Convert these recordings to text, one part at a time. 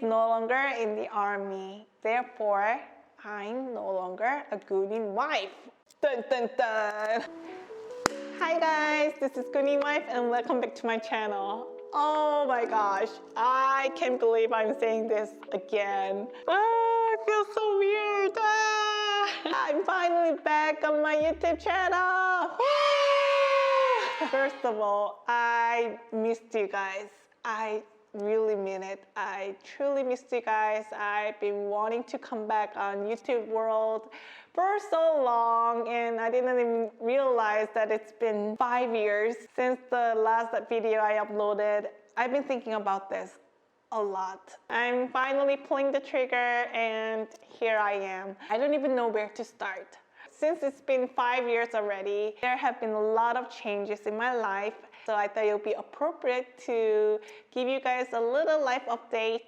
no longer in the army. Therefore, I'm no longer a GOONINWIFE. Dun dun dun! Hi guys, this is GOONINWIFE and welcome back to my channel. Oh my gosh, I can't believe I'm saying this again. I feel so weird. I'm finally back on my YouTube channel. First of all, I missed you guys. I really mean it. I truly missed you guys. I've been wanting to come back on YouTube world for so long, and I didn't even realize that it's been 5 years since the last video I uploaded. I've been thinking about this a lot. I'm finally pulling the trigger and here I am. I don't even know where to start. Since it's been 5 years already, there have been a lot of changes in my life. So I thought it would be appropriate to give you guys a little life update,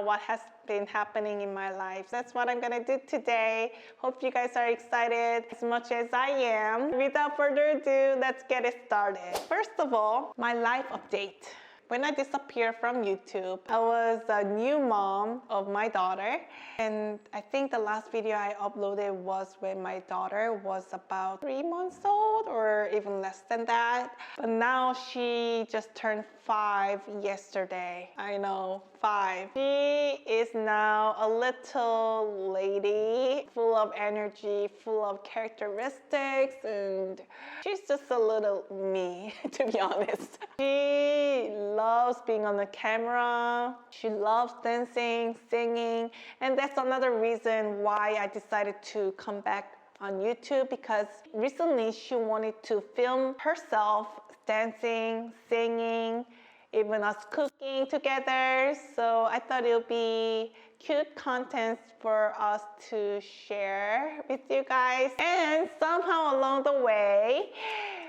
what has been happening in my life. That's what I'm gonna do today. Hope you guys are excited as much as I am. Without further ado, let's get it started. First of all, my life update. When I disappeared from YouTube, I was a new mom of my daughter. And I think the last video I uploaded was when my daughter was about 3 months old or even less than that. But now she just turned 5 yesterday. I know, 5. She is now a little lady, full of energy, full of characteristics, and she's just a little me, to be honest. She loves being on the camera. She loves dancing, singing, and that's another reason why I decided to come back on YouTube, because recently she wanted to film herself dancing, singing, even us cooking together. So I thought it would be cute content for us to share with you guys. And somehow along the way,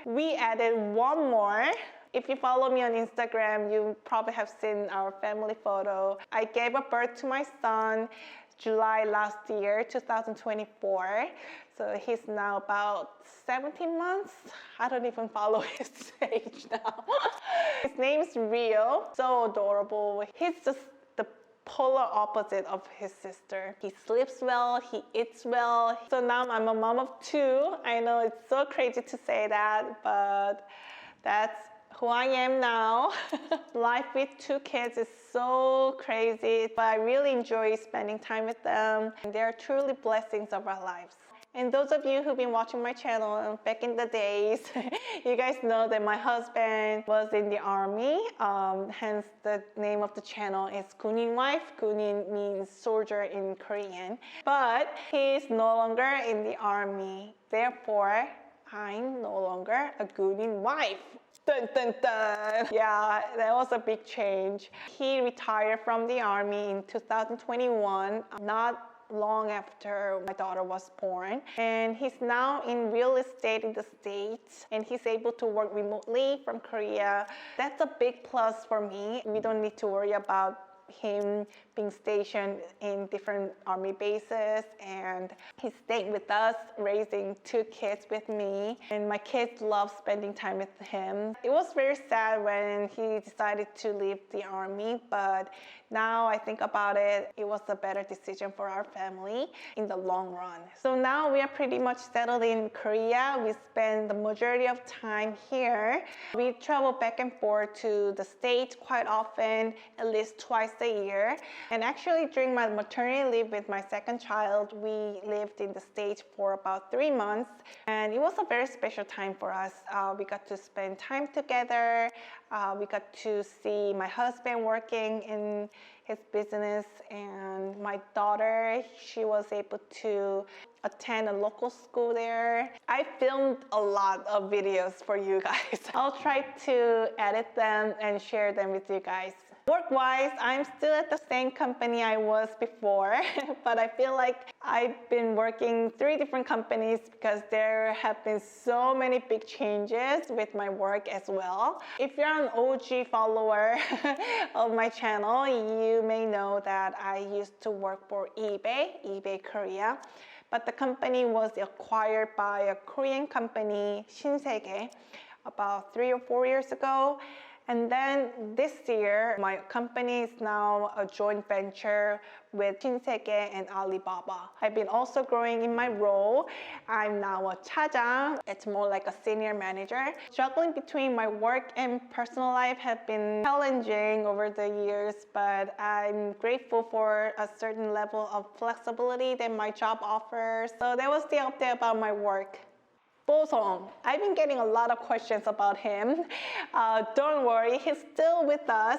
we added one more. If you follow me on Instagram, you probably have seen our family photo. I gave a birth to my son July last year, 2024. So he's now about 17 months. I don't even follow his age now. His name's Rio. So adorable. He's just the polar opposite of his sister. He sleeps well, he eats well. So now I'm a mom of 2. I know it's so crazy to say that, but that's who I am now. Life with 2 kids is so crazy, but I really enjoy spending time with them. And they're truly blessings of our lives. And those of you who've been watching my channel back in the days, you guys know that my husband was in the army. Hence the name of the channel is GOONINWIFE. Goonin means soldier in Korean. But he's no longer in the army. Therefore, I'm no longer a GOONINWIFE. Dun, dun, dun. Yeah, that was a big change. He retired from the army in 2021, not long after my daughter was born. And he's now in real estate in the States, and he's able to work remotely from Korea. That's a big plus for me. We don't need to worry about him being stationed in different army bases, and he's staying with us, raising 2 kids with me, and my kids love spending time with him. It was very sad when he decided to leave the army, but now I think about it, it was a better decision for our family in the long run. So now we are pretty much settled in Korea. We spend the majority of time here. We travel back and forth to the States quite often, at least twice a year. And actually during my maternity leave with my second child, we lived in the States for about 3 months. And it was a very special time for us. We got to spend time together. We got to see my husband working in his business, and my daughter, she was able to attend a local school there. I filmed a lot of videos for you guys. I'll try to edit them and share them with you guys. Work-wise, I'm still at the same company I was before, but I feel like I've been working 3 different companies because there have been so many big changes with my work as well. If you're an OG follower of my channel, you may know that I used to work for eBay Korea. But the company was acquired by a Korean company, 신세계, about 3 or 4 years ago. And then this year, my company is now a joint venture with 신세계 and Alibaba. I've been also growing in my role. I'm now a 차장. It's more like a senior manager. Juggling between my work and personal life have been challenging over the years, but I'm grateful for a certain level of flexibility that my job offers. So that was the update about my work. 보성. I've been getting a lot of questions about him. Don't worry, he's still with us.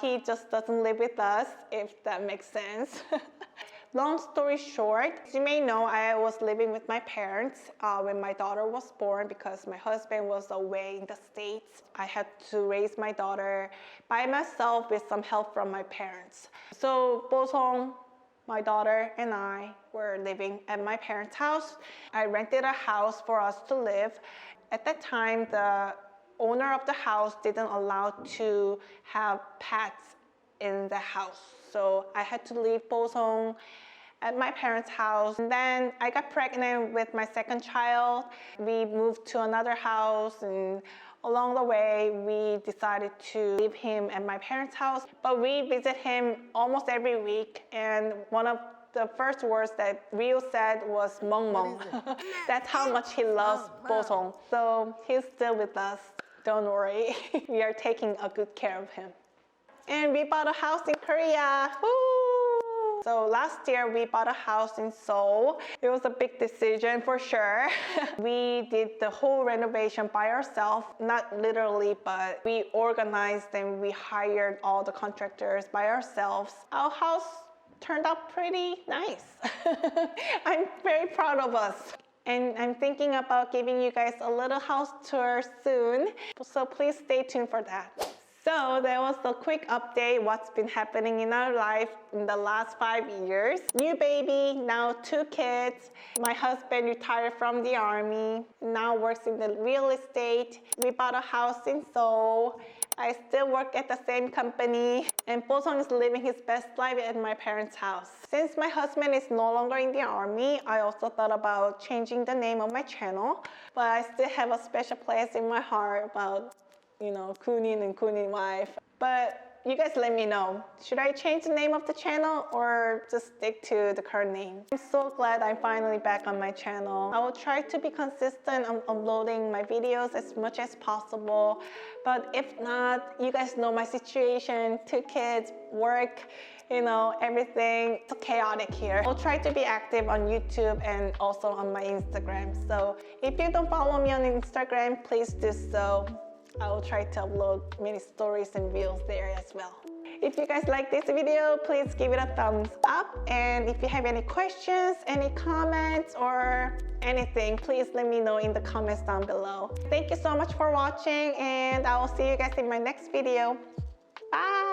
He just doesn't live with us, if that makes sense. Long story short, as you may know, I was living with my parents when my daughter was born because my husband was away in the States. I had to raise my daughter by myself with some help from my parents. So 보성, my daughter and I were living at my parents' house. I rented a house for us to live. At that time, the owner of the house didn't allow to have pets in the house. So I had to leave 보성 at my parents' house. And then I got pregnant with my second child. We moved to another house, and along the way, we decided to leave him at my parents' house, but we visit him almost every week. And one of the first words that Rio said was 멍멍. That's how much he loves 보성. So he's still with us. Don't worry. We are taking a good care of him. And we bought a house in Korea. Woo! So last year we bought a house in Seoul. It was a big decision for sure. We did the whole renovation by ourselves, not literally, but we organized and we hired all the contractors by ourselves. Our house turned out pretty nice. I'm very proud of us. And I'm thinking about giving you guys a little house tour soon. So please stay tuned for that. So that was a quick update what's been happening in our life in the last 5 years. New baby, now 2 kids. My husband retired from the army, now works in the real estate. We bought a house in Seoul. I still work at the same company, and 보성 is living his best life at my parents' house. Since my husband is no longer in the army, I also thought about changing the name of my channel, but I still have a special place in my heart about Goonin and GOONINWIFE. But you guys let me know. Should I change the name of the channel or just stick to the current name? I'm so glad I'm finally back on my channel. I will try to be consistent on uploading my videos as much as possible. But if not, you guys know my situation. 2 kids, work, everything. It's chaotic here. I'll try to be active on YouTube and also on my Instagram. So if you don't follow me on Instagram, please do so. I will try to upload many stories and reels there as well. If you guys like this video, please give it a thumbs up. And if you have any questions, any comments, or anything, please let me know in the comments down below. Thank you so much for watching, and I will see you guys in my next video. Bye!